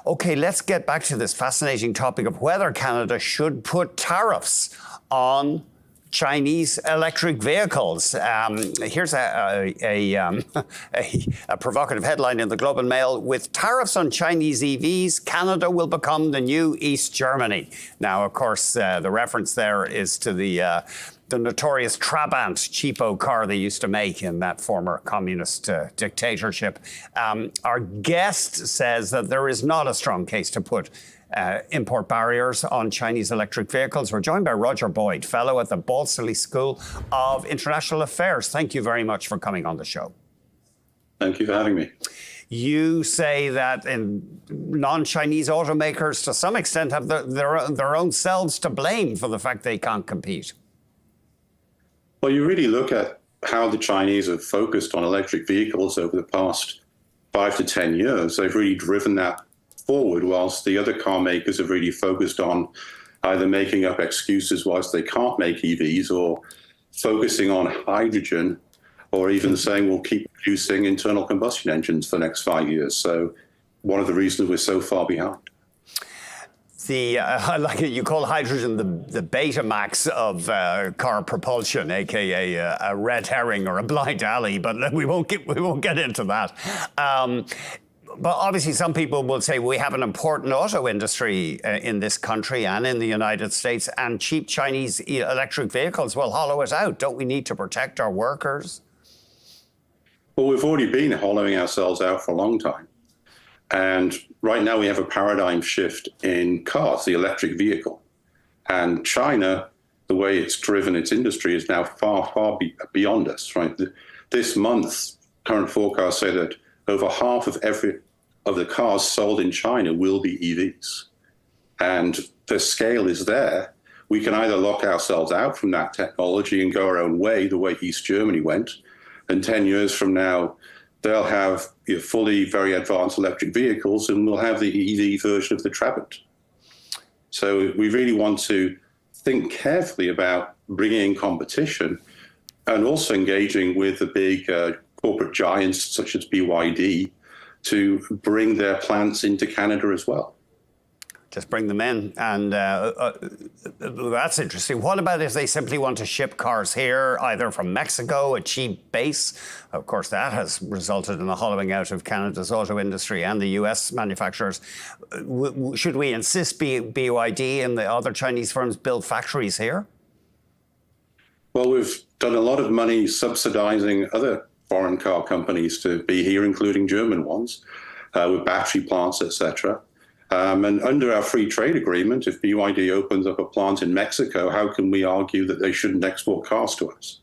Okay, let's get back to this fascinating topic of whether Canada should put tariffs on Chinese electric vehicles. Here's a provocative headline in the Globe and Mail. With tariffs on Chinese EVs, Canada will become the new East Germany. Now, of course, the reference there is to the notorious Trabant cheapo car they used to make in that former communist dictatorship. Our guest says that there is not a strong case to put import barriers on Chinese electric vehicles. We're joined by Roger Boyd, fellow at the Balsillie School of International Affairs. Thank you very much for coming on the show. Thank you for having me. You say that non-Chinese automakers, to some extent, have their own selves to blame for the fact they can't compete. Well, you really look at how the Chinese have focused on electric vehicles over the past 5 to 10 years. They've really driven that forward, whilst the other car makers have really focused on either making up excuses whilst they can't make EVs, or focusing on hydrogen, or even saying we'll keep producing internal combustion engines for the next 5 years. So one of the reasons we're so far behind. I like it. You call hydrogen the Betamax of car propulsion, aka a red herring or a blind alley. But we won't get into that. But obviously, some people will say we have an important auto industry in this country and in the United States, and cheap Chinese electric vehicles will hollow it out. Don't we need to protect our workers? Well, we've already been hollowing ourselves out for a long time. And right now we have a paradigm shift in cars, the electric vehicle. And China, the way it's driven its industry, is now far, far beyond us, right? This month, current forecasts say that over half of the cars sold in China will be EVs. And the scale is there. We can either lock ourselves out from that technology and go our own way, the way East Germany went, and 10 years from now, they'll have fully very advanced electric vehicles, and we'll have the EV version of the Trabant. So we really want to think carefully about bringing in competition and also engaging with the big corporate giants such as BYD to bring their plants into Canada as well. Just bring them in. And that's interesting. What about if they simply want to ship cars here, either from Mexico, a cheap base? Of course, that has resulted in the hollowing out of Canada's auto industry and the US manufacturers. Should we insist BYD and the other Chinese firms build factories here? Well, we've done a lot of money subsidizing other foreign car companies to be here, including German ones, with battery plants, etc. And under our free trade agreement, if BYD opens up a plant in Mexico, how can we argue that they shouldn't export cars to us?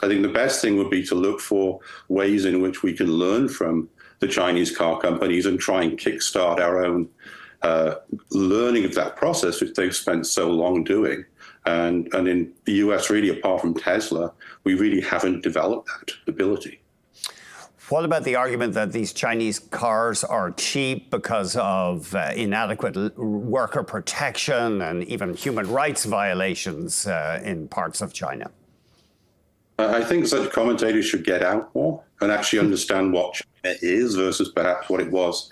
I think the best thing would be to look for ways in which we can learn from the Chinese car companies and try and kickstart our own learning of that process, which they've spent so long doing. And in the US, really, apart from Tesla, we really haven't developed that ability. What about the argument that these Chinese cars are cheap because of inadequate worker protection and even human rights violations in parts of China? I think such commentators should get out more and actually understand what China is versus perhaps what it was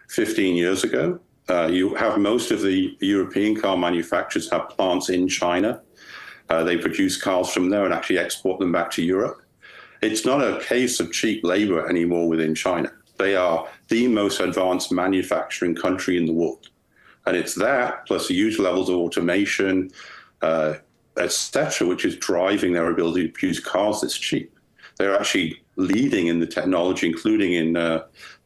15 years ago. You have most of the European car manufacturers have plants in China. They produce cars from there and actually export them back to Europe. It's not a case of cheap labor anymore within China. They are the most advanced manufacturing country in the world. And it's that, plus huge levels of automation, etc., which is driving their ability to produce cars that's cheap. They're actually leading in the technology, including in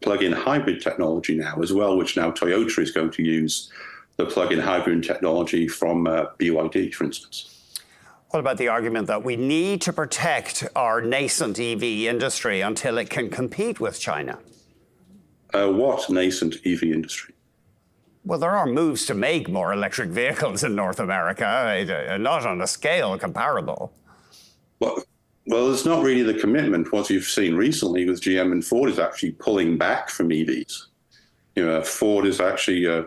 plug-in hybrid technology now as well, which now Toyota is going to use the plug-in hybrid technology from BYD, for instance. What about the argument that we need to protect our nascent EV industry until it can compete with China? What nascent EV industry? Well, there are moves to make more electric vehicles in North America, not on a scale comparable. Well, it's not really the commitment. What you've seen recently with GM and Ford is actually pulling back from EVs. Ford is actually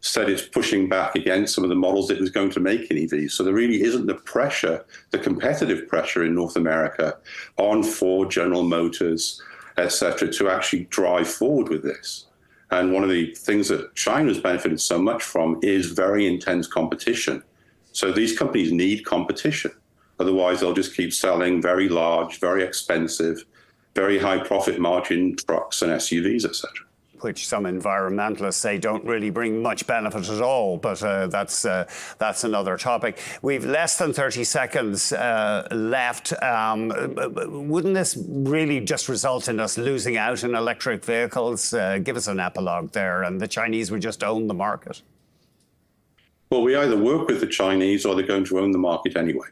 said it's pushing back against some of the models it was going to make in EVs. So there really isn't the pressure, the competitive pressure in North America on Ford, General Motors, et cetera, to actually drive forward with this. And one of the things that China's benefited so much from is very intense competition. So these companies need competition. Otherwise, they'll just keep selling very large, very expensive, very high profit margin trucks and SUVs, et cetera. Which some environmentalists say don't really bring much benefit at all, but that's another topic. We've less than 30 seconds left. Wouldn't this really just result in us losing out in electric vehicles? Give us an epilogue there, and the Chinese would just own the market. Well, we either work with the Chinese or they're going to own the market anyway.